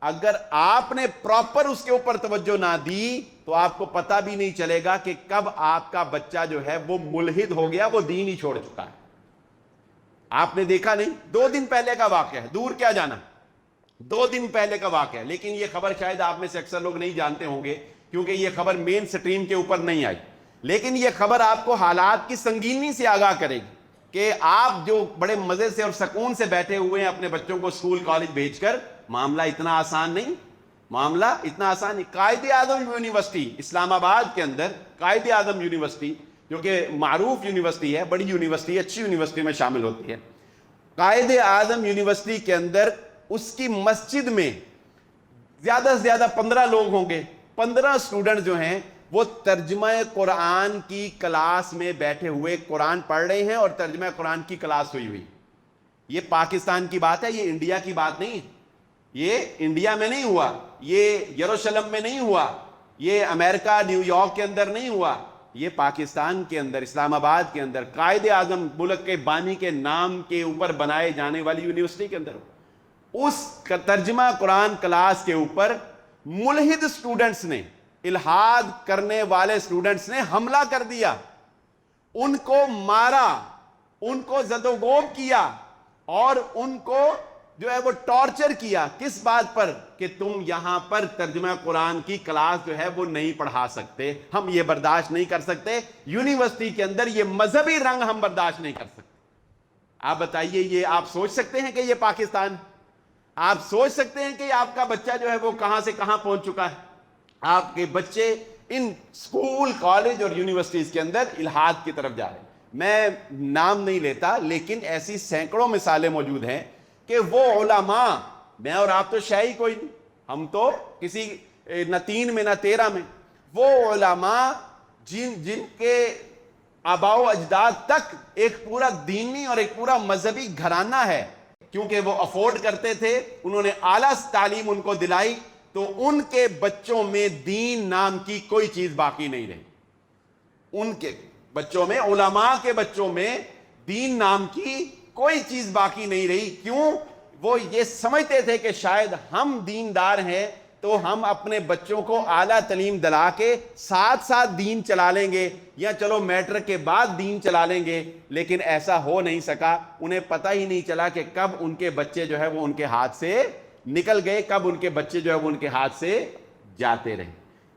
اگر آپ نے پراپر اس کے اوپر توجہ نہ دی تو آپ کو پتہ بھی نہیں چلے گا کہ کب آپ کا بچہ جو ہے وہ ملحد ہو گیا، وہ دین ہی چھوڑ چکا ہے. آپ نے دیکھا نہیں، 2 دن پہلے کا واقعہ ہے، دور کیا جانا، 2 دن پہلے کا واقعہ ہے. لیکن یہ خبر شاید آپ میں سے اکثر لوگ نہیں جانتے ہوں گے کیونکہ یہ خبر مین سٹریم کے اوپر نہیں آئی. لیکن یہ خبر آپ کو حالات کی سنگینی سے آگاہ کرے گی کہ آپ جو بڑے مزے سے اور سکون سے بیٹھے ہوئے ہیں اپنے بچوں کو اسکول کالج بھیج کر، معاملہ اتنا آسان نہیں. معاملہ اتنا آسان نہیں. قائد اعظم یونیورسٹی اسلام آباد کے اندر، قائد اعظم یونیورسٹی جو کہ معروف یونیورسٹی ہے، بڑی یونیورسٹی، اچھی یونیورسٹی میں شامل ہوتی ہے. قائد اعظم یونیورسٹی کے اندر اس کی مسجد میں زیادہ سے زیادہ 15 لوگ ہوں گے. 15 سٹوڈنٹ جو ہیں وہ ترجمہ قرآن کی کلاس میں بیٹھے ہوئے قرآن پڑھ رہے ہیں اور ترجمہ قرآن کی کلاس ہوئی. یہ پاکستان کی بات ہے، یہ انڈیا کی بات نہیں. یہ انڈیا میں نہیں ہوا، یہ یروشلم میں نہیں ہوا، یہ امریکہ نیو یارک کے اندر نہیں ہوا. یہ پاکستان کے اندر، اسلام آباد کے اندر، قائد اعظم ملک کے بانی کے نام کے اوپر بنائے جانے والی یونیورسٹی کے اندر اس ترجمہ قرآن کلاس کے اوپر ملحد سٹوڈنٹس نے، الحاد کرنے اسٹوڈنٹس سٹوڈنٹس نے حملہ کر دیا. ان کو مارا، ان کو زدوگوب کیا اور ان کو جو ہے وہ ٹارچر کیا. کس بات پر؟ کہ تم یہاں پر ترجمہ قرآن کی کلاس جو ہے وہ نہیں پڑھا سکتے، ہم یہ برداشت نہیں کر سکتے. یونیورسٹی کے اندر یہ مذہبی رنگ ہم برداشت نہیں کر سکتے. آپ بتائیے، یہ آپ سوچ سکتے ہیں کہ یہ پاکستان؟ آپ سوچ سکتے ہیں کہ آپ کا بچہ جو ہے وہ کہاں سے کہاں پہنچ چکا ہے؟ آپ کے بچے ان اسکول، کالج اور یونیورسٹیز کے اندر الحاد کی طرف جا رہے ہیں. میں نام نہیں لیتا لیکن ایسی سینکڑوں مثالیں موجود ہیں کہ وہ علماء، میں اور آپ تو شاہی کوئی نہیں، ہم تو کسی نہ 3 میں نہ 13 میں، وہ علماء جن کے آباء و اجداد تک ایک پورا دینی اور ایک پورا مذہبی گھرانہ ہے، کیونکہ وہ افورڈ کرتے تھے، انہوں نے اعلیٰ تعلیم ان کو دلائی، تو ان کے بچوں میں دین نام کی کوئی چیز باقی نہیں رہی. ان کے بچوں میں، علماء کے بچوں میں دین نام کی کوئی چیز باقی نہیں رہی. کیوں؟ وہ یہ سمجھتے تھے کہ شاید ہم دیندار ہیں تو ہم اپنے بچوں کو اعلیٰ تعلیم دلا کے ساتھ ساتھ دین چلا لیں گے، یا چلو میٹرک کے بعد دین چلا لیں گے. لیکن ایسا ہو نہیں سکا. انہیں پتہ ہی نہیں چلا کہ کب ان کے بچے جو ہے وہ ان کے ہاتھ سے نکل گئے، کب ان کے بچے جو ہے وہ ان کے ہاتھ سے جاتے رہے.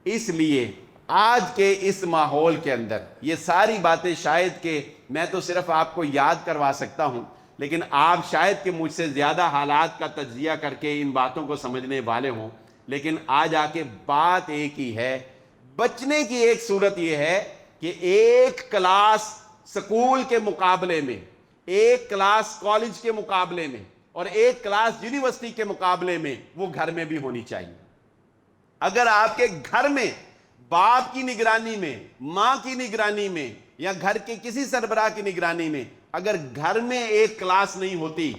اس لیے آج کے اس ماحول کے اندر یہ ساری باتیں شاید کہ میں تو صرف آپ کو یاد کروا سکتا ہوں، لیکن آپ شاید کہ مجھ سے زیادہ حالات کا تجزیہ کر کے ان باتوں کو سمجھنے والے ہوں. لیکن آج آ کے بات ایک ہی ہے. بچنے کی ایک صورت یہ ہے کہ ایک کلاس سکول کے مقابلے میں، ایک کلاس کالج کے مقابلے میں اور ایک کلاس یونیورسٹی کے مقابلے میں وہ گھر میں بھی ہونی چاہیے. اگر آپ کے گھر میں باپ کی نگرانی میں، ماں کی نگرانی میں یا گھر کے کسی سربراہ کی نگرانی میں اگر گھر میں ایک کلاس نہیں ہوتی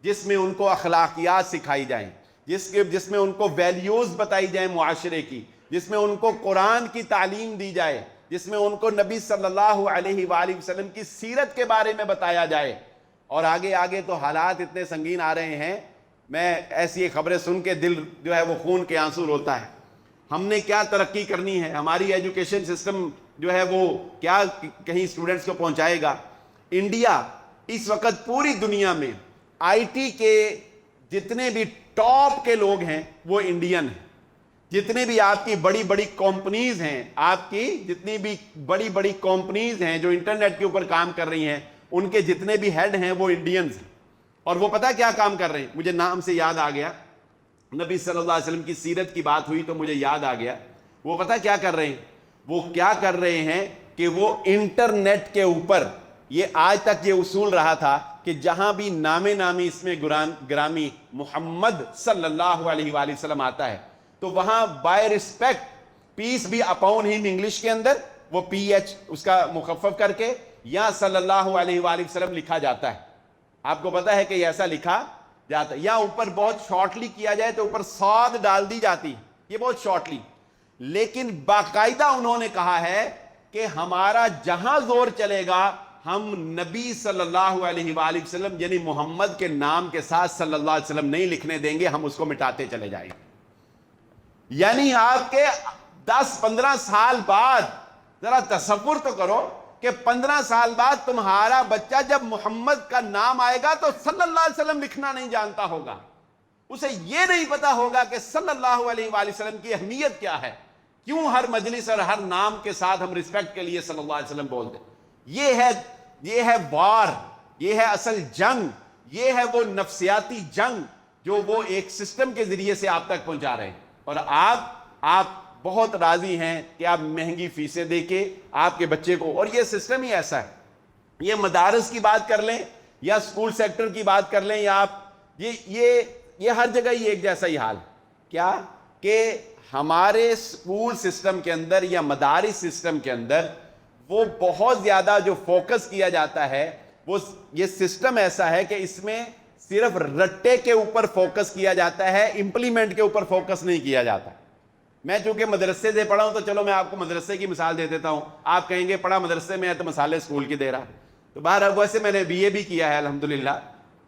جس میں ان کو اخلاقیات سکھائی جائیں، جس میں ان کو ویلیوز بتائی جائیں معاشرے کی، جس میں ان کو قرآن کی تعلیم دی جائے، جس میں ان کو نبی صلی اللہ علیہ وآلہ وسلم کی سیرت کے بارے میں بتایا جائے. اور آگے آگے تو حالات اتنے سنگین آ رہے ہیں، میں ایسی خبریں سن کے دل جو ہے وہ خون کے آنسو روتا ہے. ہم نے کیا ترقی کرنی ہے، ہماری ایجوکیشن سسٹم جو ہے وہ کیا کہیں اسٹوڈنٹس کو پہنچائے گا. انڈیا اس وقت پوری دنیا میں آئی ٹی کے جتنے بھی ٹاپ کے لوگ ہیں وہ انڈین ہیں. جتنے بھی آپ کی بڑی بڑی کمپنیز ہیں، آپ کی جتنی بھی بڑی بڑی کمپنیز ہیں جو انٹرنیٹ کے اوپر کام کر رہی ہیں، ان کے جتنے بھی ہیڈ ہیں وہ انڈینز ہیں. اور وہ پتہ کیا کام کر رہے ہیں؟ مجھے نام سے یاد آ گیا، نبی صلی اللہ علیہ وسلم کی سیرت کی بات ہوئی تو مجھے یاد آ گیا. وہ پتہ کیا کر رہے ہیں؟ وہ کیا کر رہے ہیں کہ وہ انٹرنیٹ کے اوپر، یہ آج تک یہ اصول رہا تھا کہ جہاں بھی نام نامی اس میں گرامی محمد صلی اللہ علیہ وآلہ وسلم آتا ہے تو وہاں بائی ریسپیکٹ پیس بھی اپون ہم انگلش کے اندر وہ پی ایچ اس کا مخفف کر کے یا صلی اللہ علیہ وآلہ وسلم لکھا جاتا ہے. آپ کو پتا ہے کہ ایسا لکھا جاتا ہے. یا اوپر بہت شارٹلی کیا جائے تو اوپر صاد ڈال دی جاتی. یہ بہت شارٹلی. لیکن باقاعدہ انہوں نے کہا ہے کہ ہمارا جہاں زور چلے گا ہم نبی صلی اللہ علیہ وآلہ وسلم یعنی محمد کے نام کے ساتھ صلی اللہ علیہ وسلم نہیں لکھنے دیں گے, ہم اس کو مٹاتے چلے جائیں گے. یعنی آپ کے 10-15 سال بعد, ذرا تصور تو کرو کہ 15 سال بعد تمہارا بچہ جب محمد کا نام آئے گا تو صلی اللہ علیہ وسلم لکھنا نہیں جانتا ہوگا, اسے یہ نہیں پتا ہوگا کہ صلی اللہ علیہ وآلہ وسلم کی اہمیت کیا ہے, کیوں ہر مجلس اور ہر نام کے ساتھ ہم رسپیکٹ کے لیے صلی اللہ علیہ وسلم بولتے. یہ ہے وار, یہ ہے اصل جنگ, یہ ہے وہ نفسیاتی جنگ جو وہ ایک سسٹم کے ذریعے سے آپ تک پہنچا رہے ہیں. اور آپ بہت راضی ہیں کہ آپ مہنگی فیسیں دے کے آپ کے بچے کو, اور یہ سسٹم ہی ایسا ہے. یہ مدارس کی بات کر لیں یا سکول سیکٹر کی بات کر لیں, یا آپ یہ ہر جگہ یہ ایک جیسا ہی حال. کیا کہ ہمارے سکول سسٹم کے اندر یا مدارس سسٹم کے اندر وہ بہت زیادہ جو فوکس کیا جاتا ہے, وہ یہ سسٹم ایسا ہے کہ اس میں صرف رٹے کے اوپر فوکس کیا جاتا ہے, امپلیمنٹ کے اوپر فوکس نہیں کیا جاتا. میں چونکہ مدرسے سے پڑھا ہوں تو چلو میں آپ کو مدرسے کی مثال دے دیتا ہوں. آپ کہیں گے پڑھا مدرسے میں ہے تو مثالیں اسکول کی دے رہا, تو باہر اب ویسے میں نے BA بھی کیا ہے الحمدللہ,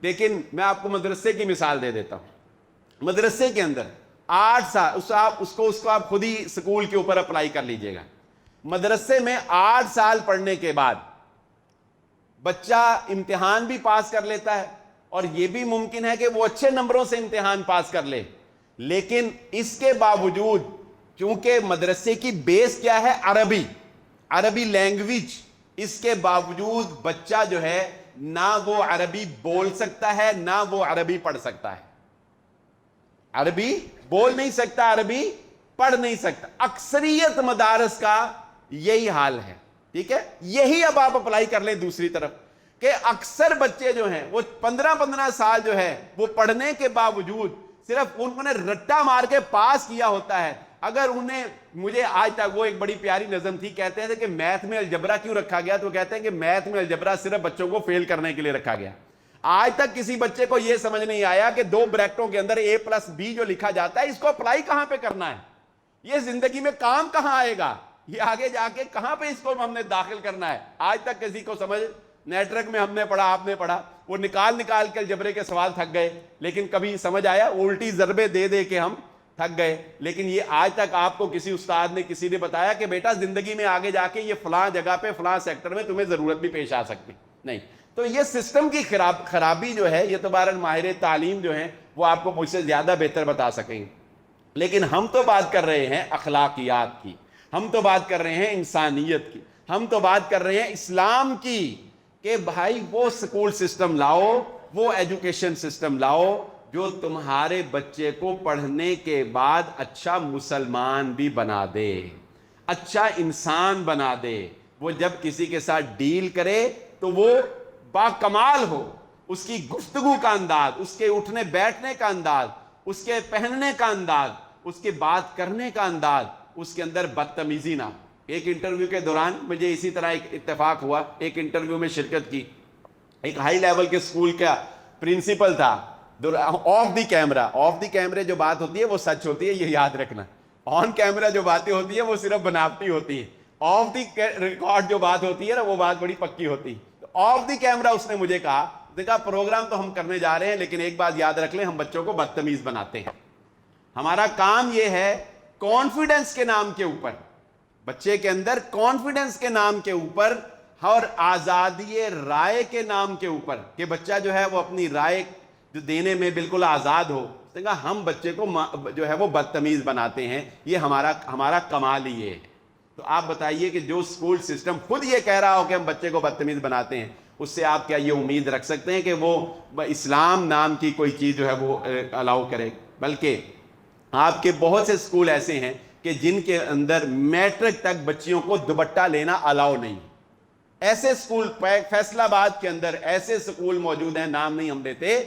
لیکن میں آپ کو مدرسے کی مثال دے دیتا ہوں. مدرسے کے اندر 8 سال اس کو آپ خود ہی اسکول کے اوپر اپلائی کر لیجئے گا. مدرسے میں 8 سال پڑھنے کے بعد بچہ امتحان بھی پاس کر لیتا ہے, اور یہ بھی ممکن ہے کہ وہ اچھے نمبروں سے امتحان پاس کر لے, لیکن اس کے باوجود چونکہ مدرسے کی بیس کیا ہے, عربی لینگویج, اس کے باوجود بچہ جو ہے نہ وہ عربی بول سکتا ہے نہ وہ عربی پڑھ سکتا ہے. عربی بول نہیں سکتا, عربی پڑھ نہیں سکتا. اکثریت مدارس کا یہی حال ہے. ٹھیک ہے, یہی اب آپ اپلائی کر لیں دوسری طرف کہ اکثر بچے جو ہیں وہ 15 سال جو ہے وہ پڑھنے کے باوجود صرف انہوں نے رٹا مار کے پاس کیا ہوتا ہے. اگر مجھے آج تک وہ ایک بڑی پیاری نظم تھی, کہتے ہیں کہ میتھ میں الجبرا کیوں رکھا گیا, تو کہتے ہیں کہ میتھ میں الجبرا صرف بچوں کو فیل کرنے کے لیے رکھا گیا. آج تک کسی بچے کو یہ سمجھ نہیں آیا کہ 2 بریکٹوں کے اندر A+B جو لکھا جاتا ہے اس کو اپلائی کہاں پہ کرنا ہے, یہ زندگی میں کام کہاں آئے گا, یہ آگے جا کے کہاں پہ اس کو ہم نے داخل کرنا ہے. آج تک کسی کو سمجھ, نیٹورک میں ہم نے پڑھا, آپ نے پڑھا, وہ نکال کے الجبرے کے سوال تھک گئے, لیکن کبھی سمجھ آیا, الٹی ضربے دے کے ہم تھک گئے. لیکن یہ آج تک آپ کو کسی استاد نے کسی نے بتایا کہ بیٹا زندگی میں آگے جا کے یہ فلاں جگہ پہ فلاں سیکٹر میں تمہیں ضرورت بھی پیش آ سکتی نہیں. تو یہ سسٹم کی خرابی جو ہے, یہ تو بہرحال ماہر تعلیم جو ہیں وہ آپ کو مجھ سے زیادہ بہتر بتا سکیں گے. لیکن ہم تو بات کر رہے ہیں اخلاقیات کی, ہم تو بات کر رہے ہیں انسانیت کی, ہم تو بات کر رہے ہیں اسلام کی, کہ بھائی وہ سکول سسٹم لاؤ, وہ ایجوکیشن سسٹم لاؤ جو تمہارے بچے کو پڑھنے کے بعد اچھا مسلمان بھی بنا دے, اچھا انسان بنا دے. وہ جب کسی کے ساتھ ڈیل کرے تو وہ باکمال ہو, اس کی گفتگو کا انداز, اس کے اٹھنے بیٹھنے کا انداز, اس کے پہننے کا انداز, اس کے بات کرنے کا انداز, اس کے اندر بدتمیزی نہ. ایک انٹرویو کے دوران مجھے اسی طرح ایک اتفاق ہوا, ایک انٹرویو میں شرکت کی, ایک ہائی لیول کے اسکول کا پرنسپل تھا. آف دی کیمرے جو بات ہوتی ہے وہ سچ ہوتی ہے, یہ یاد رکھنا. آن کیمرہ جو باتیں ہوتی ہیں وہ صرف بناوٹی ہوتی ہیں, آف دی ریکارڈ جو بات ہوتی ہے نا وہ بات بڑی پکی ہوتی. آف دی کیمرہ اس نے مجھے کہا پروگرام تو ہم کرنے جا رہے ہیں لیکن ایک بات یاد رکھ لیں, ہم بچوں کو بدتمیز بناتے ہیں. ہمارا کام یہ ہے کانفیڈنس کے نام کے اوپر, بچے کے اندر کانفیڈنس کے نام کے اوپر اور آزادی رائے کے نام کے اوپر, کہ بچہ جو ہے وہ اپنی رائے جو دینے میں بالکل آزاد ہو, ہم بچے کو جو ہے وہ بدتمیز بناتے ہیں. یہ ہمارا کمال ہی ہے. تو آپ بتائیے کہ جو اسکول سسٹم خود یہ کہہ رہا ہو کہ ہم بچے کو بدتمیز بناتے ہیں, اس سے آپ کیا یہ امید رکھ سکتے ہیں کہ وہ اسلام نام کی کوئی چیز جو ہے وہ الاؤ کرے؟ بلکہ آپ کے بہت سے اسکول ایسے ہیں کہ جن کے اندر میٹرک تک بچیوں کو دوپٹہ لینا الاؤ نہیں. ایسے اسکول فیصل آباد کے اندر ایسے اسکول موجود ہیں, نام نہیں ہم لیتے,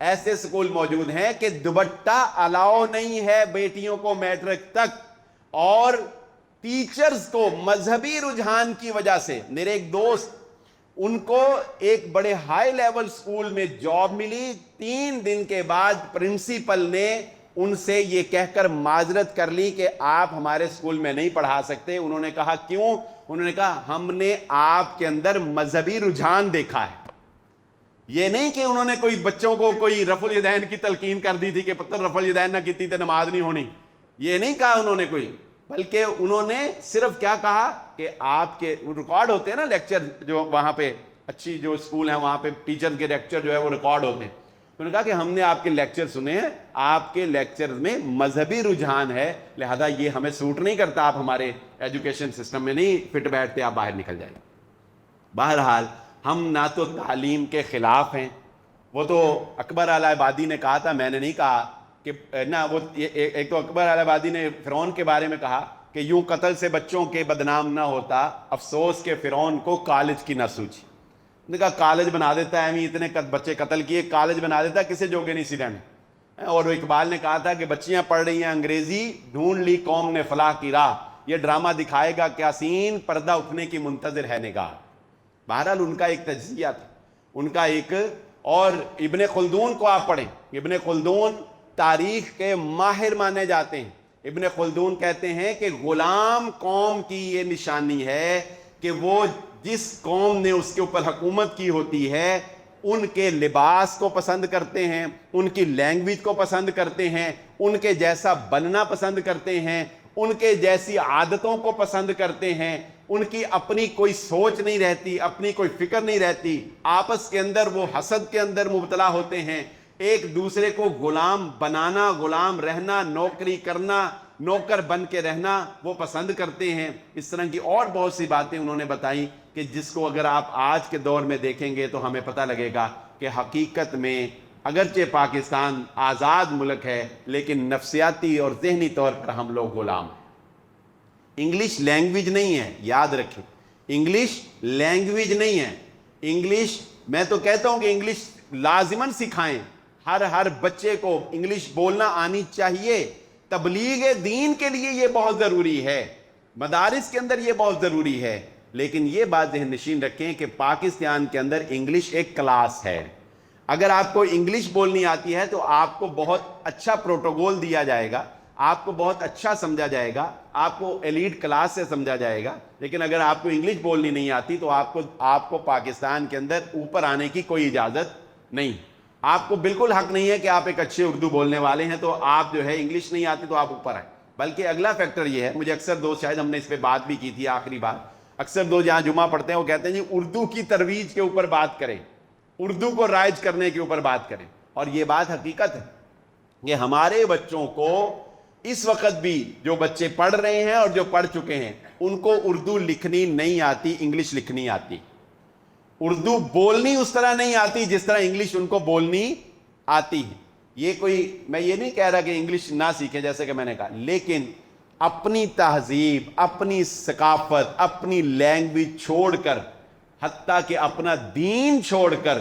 ایسے اسکول موجود ہیں کہ دوپٹہ الاؤ نہیں ہے بیٹیوں کو میٹرک تک. اور ٹیچرز کو مذہبی رجحان کی وجہ سے, میرے ایک دوست, ان کو ایک بڑے ہائی لیول اسکول میں جاب ملی, 3 دن کے بعد پرنسپل نے ان سے یہ کہہ کر معذرت کر لی کہ آپ ہمارے اسکول میں نہیں پڑھا سکتے. انہوں نے کہا کیوں؟ انہوں نے کہا ہم نے آپ کے اندر مذہبی رجحان دیکھا ہے. یہ نہیں کہ انہوں نے کوئی بچوں کو کوئی رفع الیدین کی تلقین کر دی تھی کہ پتر رفع الیدین نہ کیتی تو نماز نہیں ہونی. یہ نہیں کہا انہوں نے کوئی، بلکہ انہوں نے صرف کیا کہا کہ آپ کے ریکارڈ ہوتے ہیں نا لیکچر، جو وہاں پہ اچھی جو اسکول ہیں وہاں پہ ٹیچر کے لیکچر جو ہے وہ ریکارڈ ہوتے ہیں. انہوں نے کہا کہ ہم نے آپ کے لیکچر سنے ہیں، آپ کے لیکچر میں مذہبی رجحان ہے، لہذا یہ ہمیں سوٹ نہیں کرتا، آپ ہمارے ایجوکیشن سسٹم میں نہیں فٹ بیٹھتے، آپ باہر نکل جائیں. بہرحال ہم نہ تو تعلیم کے خلاف ہیں. وہ تو اکبر اعلی آبادی نے کہا تھا، میں نے نہیں کہا کہ نہ. وہ ایک تو اکبر اعلی آبادی نے فرعون کے بارے میں کہا کہ یوں قتل سے بچوں کے بدنام نہ ہوتا، افسوس کہ فرعون کو کالج کی نہ سوچی. نے کہا کالج بنا دیتا ہے، اتنے بچے قتل کیے، کالج بنا دیتا ہے، کسے جوگے نہیں سیدھے میں. اور اقبال نے کہا تھا کہ بچیاں پڑھ رہی ہیں انگریزی، ڈھونڈ لی قوم نے فلاح کی راہ، یہ ڈرامہ دکھائے گا کیا سین، پردہ اٹھنے کی منتظر ہے نگاہ. بہرحال ان کا ایک تجزیہ تھا، ان کا ایک. اور ابن خلدون کو آپ پڑھیں، ابن خلدون تاریخ کے ماہر مانے جاتے ہیں. ابن خلدون کہتے ہیں کہ غلام قوم کی یہ نشانی ہے کہ وہ جس قوم نے اس کے اوپر حکومت کی ہوتی ہے ان کے لباس کو پسند کرتے ہیں، ان کی لینگویج کو پسند کرتے ہیں، ان کے جیسا بننا پسند کرتے ہیں، ان کے جیسی عادتوں کو پسند کرتے ہیں. ان کی اپنی کوئی سوچ نہیں رہتی، اپنی کوئی فکر نہیں رہتی، آپس کے اندر وہ حسد کے اندر مبتلا ہوتے ہیں، ایک دوسرے کو غلام بنانا، غلام رہنا، نوکری کرنا، نوکر بن کے رہنا وہ پسند کرتے ہیں. اس طرح کی اور بہت سی باتیں انہوں نے بتائی کہ جس کو اگر آپ آج کے دور میں دیکھیں گے تو ہمیں پتہ لگے گا کہ حقیقت میں اگرچہ پاکستان آزاد ملک ہے لیکن نفسیاتی اور ذہنی طور پر ہم لوگ غلام ہیں. انگلش لینگویج نہیں ہے، یاد رکھیں، انگلش لینگویج نہیں ہے. انگلش میں تو کہتا ہوں کہ انگلش لازماً سکھائیں، ہر بچے کو انگلش بولنا آنی چاہیے. تبلیغ دین کے لیے یہ بہت ضروری ہے، مدارس کے اندر یہ بہت ضروری ہے. لیکن یہ بات ذہن نشین رکھیں کہ پاکستان کے اندر انگلش ایک کلاس ہے. اگر آپ کو انگلش بولنی آتی ہے تو آپ کو بہت اچھا پروٹوکول دیا جائے گا، آپ کو بہت اچھا سمجھا جائے گا، آپ کو ایلیٹ کلاس سے سمجھا جائے گا. لیکن اگر آپ کو انگلش بولنی نہیں آتی تو آپ کو پاکستان کے اندر اوپر آنے کی کوئی اجازت نہیں. آپ کو بالکل حق نہیں ہے کہ آپ ایک اچھے اردو بولنے والے ہیں تو آپ جو ہے انگلش نہیں آتی تو آپ اوپر آئیں. بلکہ اگلا فیکٹر یہ ہے، مجھے اکثر دوست، شاید ہم نے اس پہ بات بھی کی تھی آخری بار، اکثر دوست جہاں جمعہ پڑھتے ہیں وہ کہتے ہیں جی اردو کی ترویج کے اوپر بات کریں، اردو کو رائج کرنے کے اوپر بات کریں. اور یہ بات حقیقت ہے کہ ہمارے بچوں کو اس وقت بھی جو بچے پڑھ رہے ہیں اور جو پڑھ چکے ہیں ان کو اردو لکھنی نہیں آتی، انگلش لکھنی آتی. اردو بولنی اس طرح نہیں آتی جس طرح انگلش ان کو بولنی آتی ہے. یہ کوئی، میں یہ نہیں کہہ رہا کہ انگلش نہ سیکھیں جیسے کہ میں نے کہا، لیکن اپنی تہذیب، اپنی ثقافت، اپنی لینگویج چھوڑ کر، حتیٰ کہ اپنا دین چھوڑ کر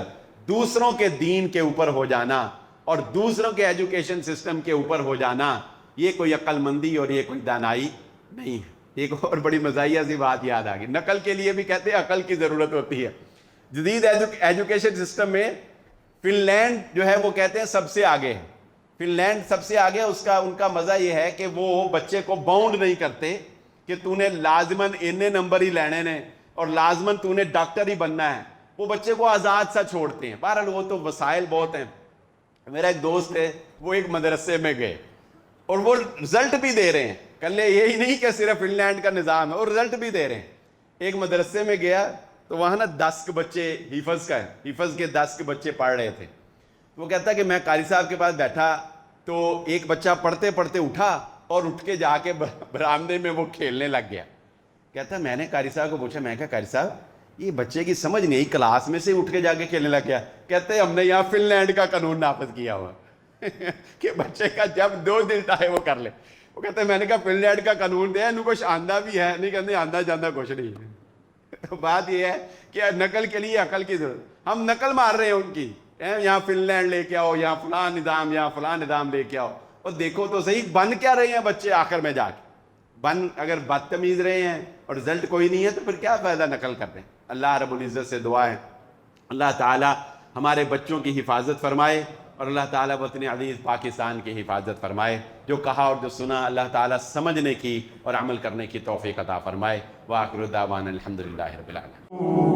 دوسروں کے دین کے اوپر ہو جانا اور دوسروں کے ایجوکیشن سسٹم کے اوپر ہو جانا، یہ کوئی عقل مندی اور یہ کوئی دانائی نہیں ہے. ایک اور بڑی مزاحیہ سی بات یاد آ گئی، نقل کے لیے بھی کہتے ہیں عقل کی ضرورت ہوتی ہے. جدید ایجوکیشن سسٹم میں فن لینڈ جو ہے وہ کہتے ہیں سب سے آگے ہے. فن لینڈ سب سے آگے، ان کا مزہ یہ ہے کہ وہ بچے کو باؤنڈ نہیں کرتے کہ تو نے لازماً اتنے نمبر ہی لینے نے اور لازماً تو نے ڈاکٹر ہی بننا ہے. وہ بچے کو آزاد سا چھوڑتے ہیں. بہرحال وہ تو وسائل بہت ہیں. میرا ایک دوست ہے، وہ ایک مدرسے میں گئے اور وہ رزلٹ بھی دے رہے ہیں. کل یہی نہیں کہ صرف فن لینڈ کا نظام ہے، اور رزلٹ بھی دے رہے ہیں. ایک مدرسے میں گیا تو وہاں نا 10 بچے حفظ کے 10 بچے پڑھ رہے تھے. وہ کہتا کہ میں قاری صاحب کے پاس بیٹھا تو ایک بچہ پڑھتے پڑھتے اٹھا اور اٹھ کے جا کے برآمدے میں وہ کھیلنے لگ گیا. کہتا میں نے قاری صاحب کو پوچھا، میں کہا قاری صاحب یہ بچے کی سمجھ نہیں، کلاس میں سے اٹھ کے جا کے کھیلنے لگ گیا. کہتے ہم نے یہاں فن لینڈ کا قانون نافذ کیا ہوا کہ بچے کا جب 2 دل چاہے وہ کر لے. وہ کہتے ہیں میں نے کہا فن لینڈ کا قانون دیا انہوں کچھ آندہ بھی ہے نہیں، کہتے آندہ جاندہ کچھ نہیں ہے. تو بات یہ ہے کہ نقل کے لیے عقل کی ضرورت. ہم نقل مار رہے ہیں ان کی، یہاں فن لینڈ لے کے آؤ، یہاں فلاں نظام، یہاں فلاں نظام لے کے آؤ. اور دیکھو تو صحیح بن کیا رہے ہیں بچے آخر میں جا کے. اگر بدتمیز رہے ہیں اور رزلٹ کوئی نہیں ہے تو پھر کیا فائدہ نقل کرتے ہیں. اللہ رب العزت سے دعا ہے اللہ تعالی ہمارے بچوں کی حفاظت فرمائے اور اللہ تعالیٰ وطن عزیز پاکستان کی حفاظت فرمائے. جو کہا اور جو سنا اللہ تعالیٰ سمجھنے کی اور عمل کرنے کی توفیق عطا فرمائے. وآخر دعوانا الحمدللہ رب العالمین.